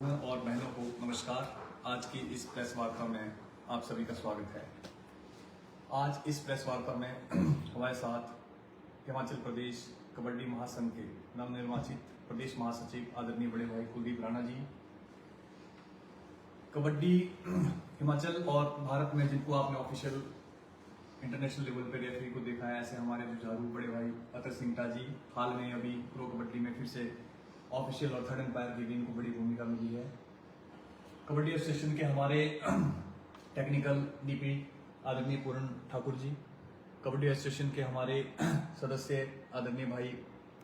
और बहनों को नमस्कार। आज की इस प्रेस वार्ता में आप सभी का स्वागत है। आज इस प्रेस वार्ता में हमारे साथ हिमाचल प्रदेश कबड्डी महासंघ के नवनिर्वाचित प्रदेश महासचिव आदरणीय बड़े भाई कुलदीप राणा जी, कबड्डी हिमाचल और भारत में जिनको आपने ऑफिशियल इंटरनेशनल लेवल पे रेफरी को देखा है, ऐसे हमारे जुझारू बड़े भाई अतर सिंगटा जी, हाल में अभी प्रो कबड्डी में फिर से ऑफिशियल और थर्ड एम्पायर की भी इनको बड़ी भूमिका मिली है। कबड्डी एसोसिएशन के हमारे टेक्निकल डीपी आदरणीय पूर्ण ठाकुर जी, कबड्डी एसोसिएशन के हमारे सदस्य आदरणीय भाई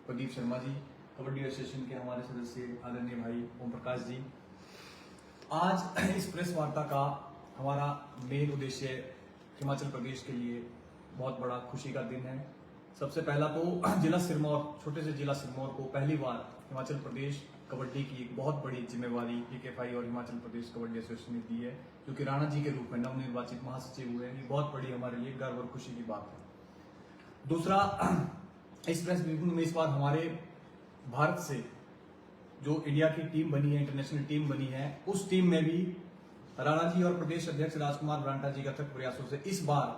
प्रदीप शर्मा जी, कबड्डी एसोसिएशन के हमारे सदस्य आदरणीय भाई ओम प्रकाश जी। आज इस प्रेस वार्ता का हमारा मेन उद्देश्य हिमाचल प्रदेश के लिए बहुत बड़ा खुशी का दिन है। सबसे पहला तो जिला सिरमौर, छोटे से जिला सिरमौर को पहली बार हिमाचल प्रदेश कबड्डी की एक बहुत बड़ी जिम्मेवारी पीकेएफआई और हिमाचल प्रदेश कबड्डी एसोसिएशन ने दी है, जो कि राणा जी के रूप में नवनिर्वाचित महासचिव हुए हैं। ये बहुत बड़ी हमारे लिए गर्व और खुशी की बात है। दूसरा, इस प्रेस ब्रीफिंग में इस बार हमारे भारत से जो इंडिया की टीम बनी है, इंटरनेशनल टीम बनी है, उस टीम में भी राणा जी और प्रदेश अध्यक्ष राजकुमार ब्रांटा जी के अथक प्रयासों से इस बार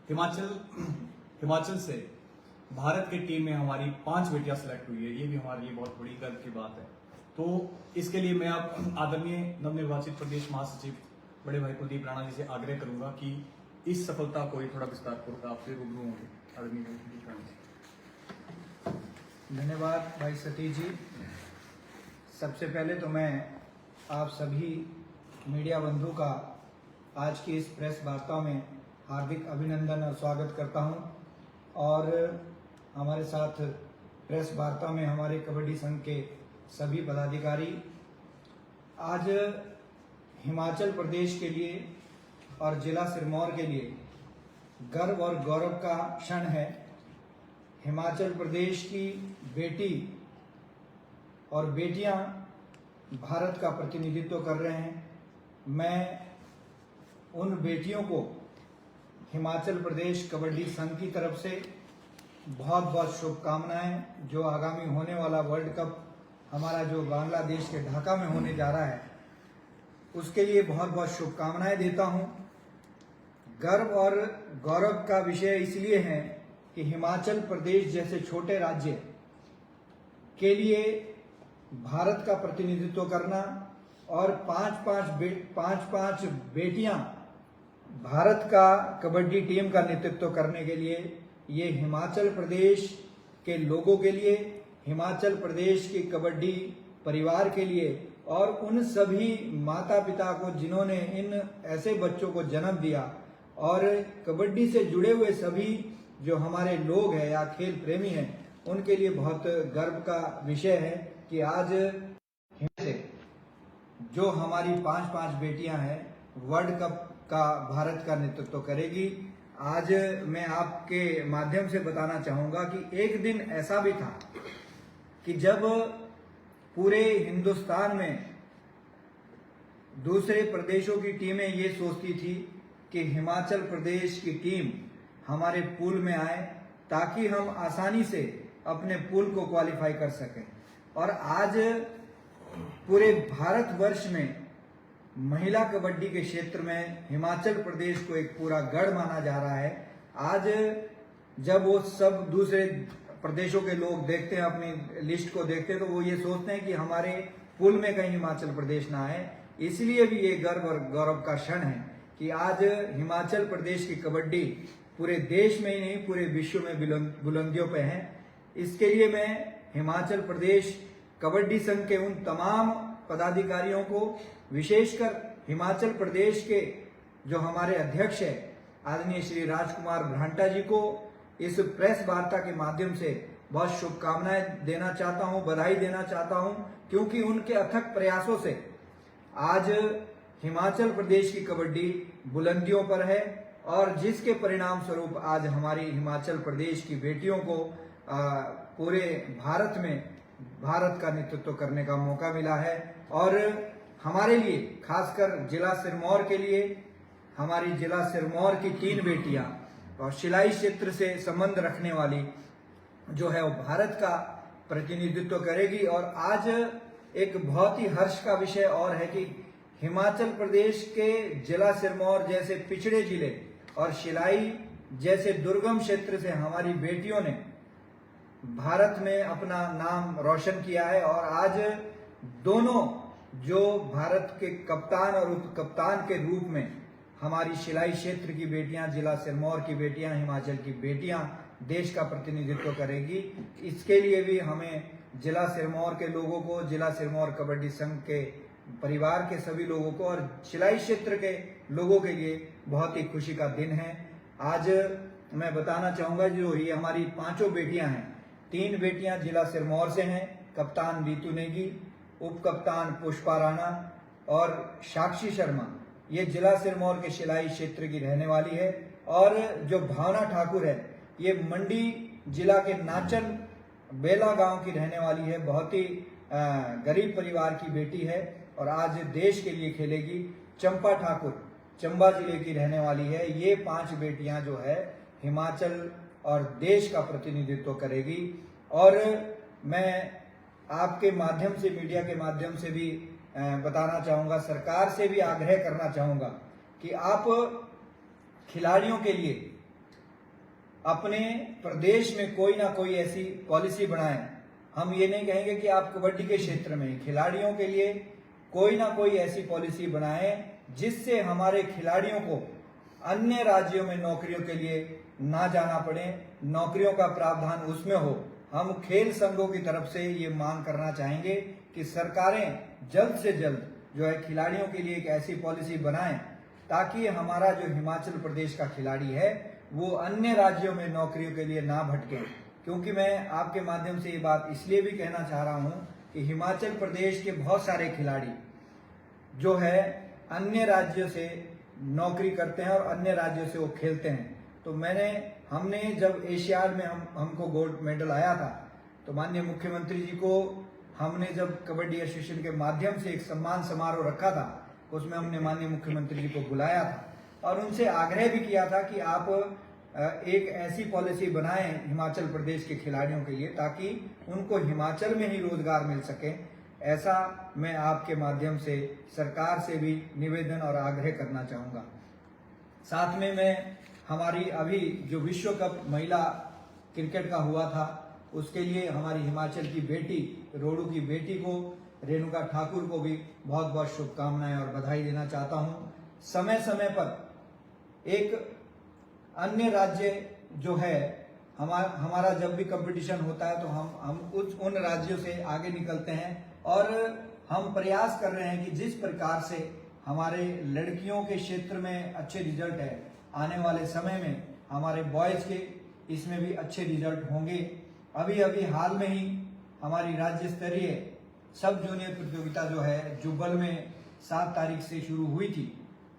हिमाचल से भारत की टीम में हमारी 5 बेटियां सिलेक्ट हुई है। ये भी हमारे लिए बहुत बड़ी गर्व की बात है। तो इसके लिए मैं आप आदरणीय नवनिर्वाचित प्रदेश महासचिव बड़े भाई कुलदीप राणा जी से आग्रह करूंगा कि इस सफलता को थोड़ा विस्तारपूर्वक आपसे रूबरू होंगे। आदरणीय भाई कुलदीप राणा जी। धन्यवाद भाई सतीश जी। सबसे पहले तो मैं आप सभी मीडिया बंधु का आज की इस प्रेस वार्ता में हार्दिक अभिनंदन और स्वागत करता हूं। और हमारे साथ प्रेस वार्ता में हमारे कबड्डी संघ के सभी पदाधिकारी। आज हिमाचल प्रदेश के लिए और जिला सिरमौर के लिए गर्व और गौरव का क्षण है। हिमाचल प्रदेश की बेटी और बेटियां भारत का प्रतिनिधित्व कर रहे हैं। मैं उन बेटियों को हिमाचल प्रदेश कबड्डी संघ की तरफ से बहुत बहुत शुभकामनाएं। जो आगामी होने वाला वर्ल्ड कप हमारा जो बांग्लादेश के ढाका में होने जा रहा है, उसके लिए बहुत बहुत शुभकामनाएं देता हूं। गर्व और गौरव का विषय इसलिए है कि हिमाचल प्रदेश जैसे छोटे राज्य के लिए भारत का प्रतिनिधित्व करना और पांच बेटियां भारत का कबड्डी टीम का नेतृत्व करने के लिए, ये हिमाचल प्रदेश के लोगों के लिए, हिमाचल प्रदेश के कबड्डी परिवार के लिए और उन सभी माता पिता को जिन्होंने इन ऐसे बच्चों को जन्म दिया और कबड्डी से जुड़े हुए सभी जो हमारे लोग हैं या खेल प्रेमी हैं, उनके लिए बहुत गर्व का विषय है कि आज जो हमारी 5 बेटियां हैं वर्ल्ड कप का भारत का नेतृत्व करेगी। आज मैं आपके माध्यम से बताना चाहूंगा कि एक दिन ऐसा भी था कि जब पूरे हिंदुस्तान में दूसरे प्रदेशों की टीमें ये सोचती थी कि हिमाचल प्रदेश की टीम हमारे पूल में आए ताकि हम आसानी से अपने पूल को क्वालिफाई कर सकें। और आज पूरे भारतवर्ष में महिला कबड्डी के क्षेत्र में हिमाचल प्रदेश को एक पूरा गढ़ माना जा रहा है। आज जब वो सब दूसरे प्रदेशों के लोग देखते हैं, अपनी लिस्ट को देखते हैं, तो वो ये सोचते हैं कि हमारे पूल में कहीं हिमाचल प्रदेश ना आए। इसलिए भी ये गर्व और गौरव का क्षण है कि आज हिमाचल प्रदेश की कबड्डी पूरे देश में ही नहीं पूरे विश्व में बुलंदियों पे है। इसके लिए मैं हिमाचल प्रदेश कबड्डी संघ के उन तमाम पदाधिकारियों को, विशेषकर हिमाचल प्रदेश के जो हमारे अध्यक्ष है आदरणीय श्री राजकुमार ब्रांटा जी को इस प्रेस वार्ता के माध्यम से बहुत शुभकामनाएं देना चाहता हूं, बधाई देना चाहता हूं, क्योंकि उनके अथक प्रयासों से आज हिमाचल प्रदेश की कबड्डी बुलंदियों पर है और जिसके परिणाम स्वरूप आज हमारी हिमाचल प्रदेश की बेटियों को पूरे भारत में भारत का नेतृत्व करने का मौका मिला है। और हमारे लिए, खासकर जिला सिरमौर के लिए, हमारी जिला सिरमौर की 3 बेटियां और सिलाई क्षेत्र से संबंध रखने वाली जो है वो भारत का प्रतिनिधित्व करेगी। और आज एक बहुत ही हर्ष का विषय और है कि हिमाचल प्रदेश के जिला सिरमौर जैसे पिछड़े जिले और शिलाई जैसे दुर्गम क्षेत्र से हमारी बेटियों ने भारत में अपना नाम रोशन किया है और आज दोनों जो भारत के कप्तान और उप कप्तान के रूप में हमारी शिलाई क्षेत्र की बेटियां, जिला सिरमौर की बेटियां, हिमाचल की बेटियां देश का प्रतिनिधित्व करेगी। इसके लिए भी हमें जिला सिरमौर के लोगों को, जिला सिरमौर कबड्डी संघ के परिवार के सभी लोगों को और शिलाई क्षेत्र के लोगों के लिए बहुत ही खुशी का दिन है। आज मैं बताना चाहूंगा जो ये हमारी 5 बेटियां हैं, 3 बेटियां जिला सिरमौर से हैं, कप्तान रीतू नेगी, उप कप्तान पुष्पा राणा और साक्षी शर्मा, ये जिला सिरमौर के शिलाई क्षेत्र की रहने वाली है। और जो भावना ठाकुर है ये मंडी जिला के नाचन बेला गांव की रहने वाली है, बहुत ही गरीब परिवार की बेटी है और आज देश के लिए खेलेगी। चंपा ठाकुर चंबा जिले की रहने वाली है। ये 5 बेटियां जो है हिमाचल और देश का प्रतिनिधित्व करेगी। और मैं आपके माध्यम से, मीडिया के माध्यम से भी बताना चाहूंगा, सरकार से भी आग्रह करना चाहूंगा कि आप खिलाड़ियों के लिए अपने प्रदेश में कोई ना कोई ऐसी पॉलिसी बनाएं। हम ये नहीं कहेंगे कि आप कबड्डी के क्षेत्र में, खिलाड़ियों के लिए कोई ना कोई ऐसी पॉलिसी बनाएं जिससे हमारे खिलाड़ियों को अन्य राज्यों में नौकरियों के लिए ना जाना पड़े, नौकरियों का प्रावधान उसमें हो। हम खेल संघों की तरफ से ये मांग करना चाहेंगे कि सरकारें जल्द से जल्द जो है खिलाड़ियों के लिए एक ऐसी पॉलिसी बनाएं ताकि हमारा जो हिमाचल प्रदेश का खिलाड़ी है वो अन्य राज्यों में नौकरियों के लिए ना भटके। क्योंकि मैं आपके माध्यम से ये बात इसलिए भी कहना चाह रहा हूं कि हिमाचल प्रदेश के बहुत सारे खिलाड़ी जो है अन्य राज्यों से नौकरी करते हैं और अन्य राज्यों से वो खेलते हैं। तो हमने जब एशियाड में हमको गोल्ड मेडल आया था तो माननीय मुख्यमंत्री जी को हमने जब कबड्डी एसोसिएशन के माध्यम से एक सम्मान समारोह रखा था, उसमें हमने माननीय मुख्यमंत्री जी को बुलाया था और उनसे आग्रह भी किया था कि आप एक ऐसी पॉलिसी बनाएं हिमाचल प्रदेश के खिलाड़ियों के लिए ताकि उनको हिमाचल में ही रोजगार मिल सके। ऐसा मैं आपके माध्यम से सरकार से भी निवेदन और आग्रह करना चाहूंगा। साथ में मैं हमारी अभी जो विश्व कप महिला क्रिकेट का हुआ था उसके लिए हमारी हिमाचल की बेटी, रोडू की बेटी को, रेणुका ठाकुर को भी बहुत बहुत शुभकामनाएं और बधाई देना चाहता हूं। समय समय पर एक अन्य राज्य जो है हमारा जब भी कंपटीशन होता है तो हम उन राज्यों से आगे निकलते हैं और हम प्रयास कर रहे हैं कि जिस प्रकार से हमारे लड़कियों के क्षेत्र में अच्छे रिजल्ट है, आने वाले समय में हमारे बॉयज के इसमें भी अच्छे रिजल्ट होंगे। अभी हाल में ही हमारी राज्य स्तरीय सब जूनियर प्रतियोगिता जो है जुब्बल में 7 तारीख से शुरू हुई थी,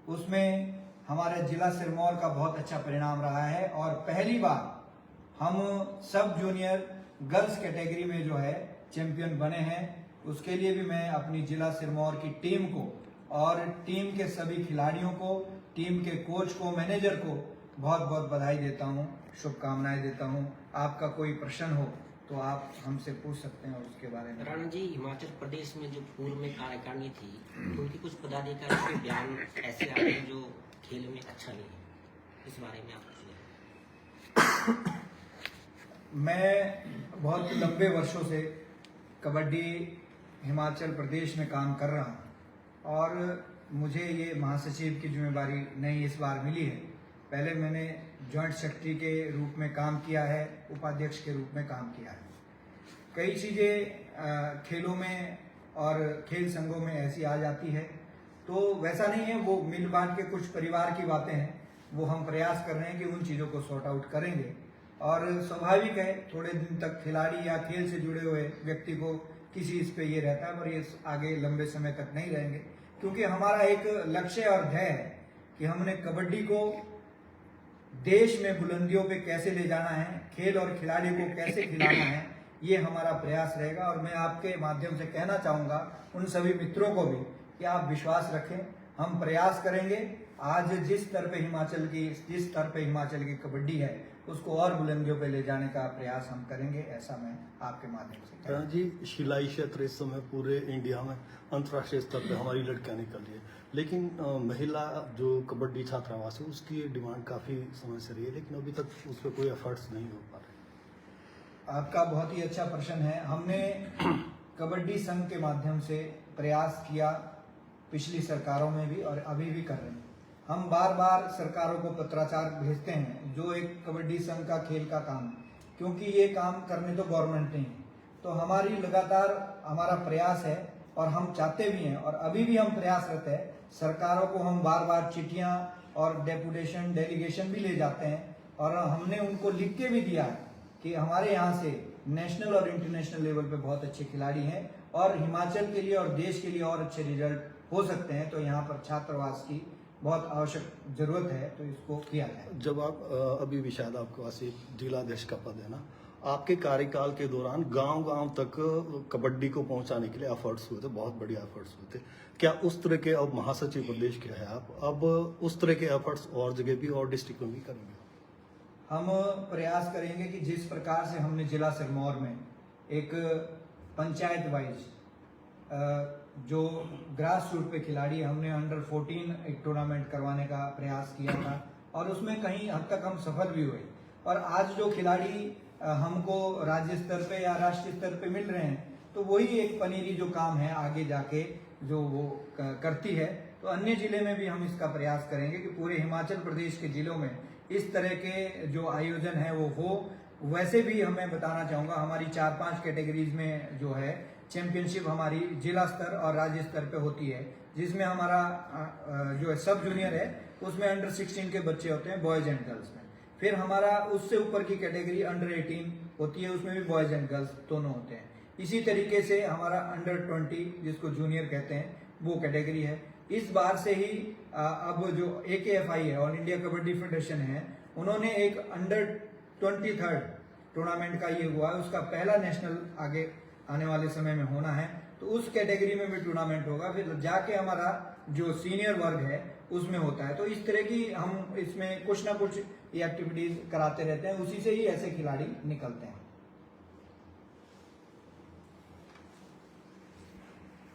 उसमें हमारे जिला सिरमौर का बहुत अच्छा परिणाम रहा है और पहली बार हम सब जूनियर गर्ल्स कैटेगरी में जो है चैंपियन बने हैं। उसके लिए भी मैं अपनी जिला सिरमौर की टीम को और टीम के सभी खिलाड़ियों को, टीम के कोच को, मैनेजर को बहुत बहुत बधाई देता हूं, शुभकामनाएं देता हूं। आपका कोई प्रश्न हो तो आप हमसे पूछ सकते हैं और उसके बारे में। राणा जी, हिमाचल प्रदेश में जो पूर्व में कार्यकारिणी थी तो उनकी कुछ पदाधिकारी के बयान ऐसे आ रहे जो खेल में अच्छा नहीं है, इस बारे में आप मैं बहुत लंबे वर्षों से कबड्डी हिमाचल प्रदेश में काम कर रहा हूँ और मुझे ये महासचिव की जिम्मेदारी नहीं इस बार मिली है। पहले मैंने जॉइंट सेक्रेटरी के रूप में काम किया है, उपाध्यक्ष के रूप में काम किया है। कई चीज़ें खेलों में और खेल संघों में ऐसी आ जाती है तो वैसा नहीं है, वो मिल बांट के कुछ परिवार की बातें हैं, वो हम प्रयास कर रहे हैं कि उन चीज़ों को सॉर्ट आउट करेंगे। और स्वाभाविक है थोड़े दिन तक खिलाड़ी या खेल से जुड़े हुए व्यक्ति को किसी इस पे ये रहता है, पर ये आगे लंबे समय तक नहीं रहेंगे क्योंकि हमारा एक लक्ष्य और ध्येय है कि हमने कबड्डी को देश में बुलंदियों पे कैसे ले जाना है, खेल और खिलाड़ियों को कैसे खिलाना है, ये हमारा प्रयास रहेगा। और मैं आपके माध्यम से कहना चाहूँगा उन सभी मित्रों को भी कि आप विश्वास रखें, हम प्रयास करेंगे। आज जिस स्तर पे हिमाचल की कबड्डी है उसको और बुलंदियों पे ले जाने का प्रयास हम करेंगे, ऐसा मैं आपके माध्यम से कहता हूं। जी, सिलाई क्षेत्र इस समय पूरे इंडिया में अंतर्राष्ट्रीय स्तर पे हमारी लड़कियां निकल रही है, लेकिन महिला जो कबड्डी छात्रावास है उसकी डिमांड काफ़ी समय से रही है, लेकिन अभी तक उस पर कोई एफर्ट्स नहीं हो पा रहे। आपका बहुत ही अच्छा प्रश्न है। हमने कबड्डी संघ के माध्यम से प्रयास किया, पिछली सरकारों में भी और अभी भी कर रहे हैं। हम बार बार सरकारों को पत्राचार भेजते हैं, जो एक कबड्डी संघ का खेल का काम, क्योंकि ये काम करने तो गवर्नमेंट नहीं है। तो हमारी लगातार हमारा प्रयास है और हम चाहते भी हैं और अभी भी हम प्रयासरत है। सरकारों को हम बार बार चिट्ठियां और डेपुटेशन डेलीगेशन भी ले जाते हैं और हमने उनको लिख के भी दिया है कि हमारे यहाँ से नेशनल और इंटरनेशनल लेवल पे बहुत अच्छे खिलाड़ी हैं और हिमाचल के लिए और देश के लिए और अच्छे रिजल्ट हो सकते हैं, तो यहाँ पर छात्रावास की बहुत आवश्यक जरूरत है, तो इसको किया जाए। जब आप अभी भी शायद आपके पास एक जिलाध्यक्ष का पद है ना, आपके कार्यकाल के दौरान गांव-गांव तक कबड्डी को पहुंचाने के लिए एफर्ट्स हुए थे, बहुत बड़ी एफर्ट्स हुए थे। क्या उस तरह के, अब महासचिव प्रदेश के हैं आप, अब उस तरह के एफर्ट्स और जगह भी और डिस्ट्रिक्ट में भी करेंगे? हम प्रयास करेंगे कि जिस प्रकार से हमने जिला सिरमौर में एक पंचायत वाइज जो ग्रास रूट पे खिलाड़ी, हमने अंडर 14 एक टूर्नामेंट करवाने का प्रयास किया था और उसमें कहीं हद तक हम सफल भी हुए। और आज जो खिलाड़ी हमको राज्य स्तर पे या राष्ट्रीय स्तर पे मिल रहे हैं, तो वही एक पनीरी जो काम है आगे जाके जो वो करती है। तो अन्य जिले में भी हम इसका प्रयास करेंगे कि पूरे हिमाचल प्रदेश के जिलों में इस तरह के जो आयोजन है वो हो। वैसे भी हमें बताना चाहूंगा, हमारी 4-5 कैटेगरीज में जो है चैंपियनशिप हमारी जिला स्तर और राज्य स्तर पे होती है, जिसमें हमारा जो है सब जूनियर है उसमें अंडर 16 के बच्चे होते हैं, बॉयज एंड गर्ल्स में। फिर हमारा उससे ऊपर की कैटेगरी अंडर 18 होती है, उसमें भी बॉयज एंड गर्ल्स दोनों होते हैं। इसी तरीके से हमारा अंडर 20 जिसको जूनियर कहते हैं वो कैटेगरी है। इस बार से ही अब जो AKFI है, ऑल इंडिया कबड्डी फेडरेशन है, उन्होंने एक अंडर 23 टूर्नामेंट का ये हुआ है, उसका पहला नेशनल आगे आने वाले समय में होना है, तो उस कैटेगरी में भी टूर्नामेंट होगा। फिर जाके हमारा जो सीनियर वर्ग है उसमें होता है। तो इस तरह की हम इसमें कुछ ना कुछ ये एक्टिविटीज कराते रहते हैं, उसी से ही ऐसे खिलाड़ी निकलते हैं।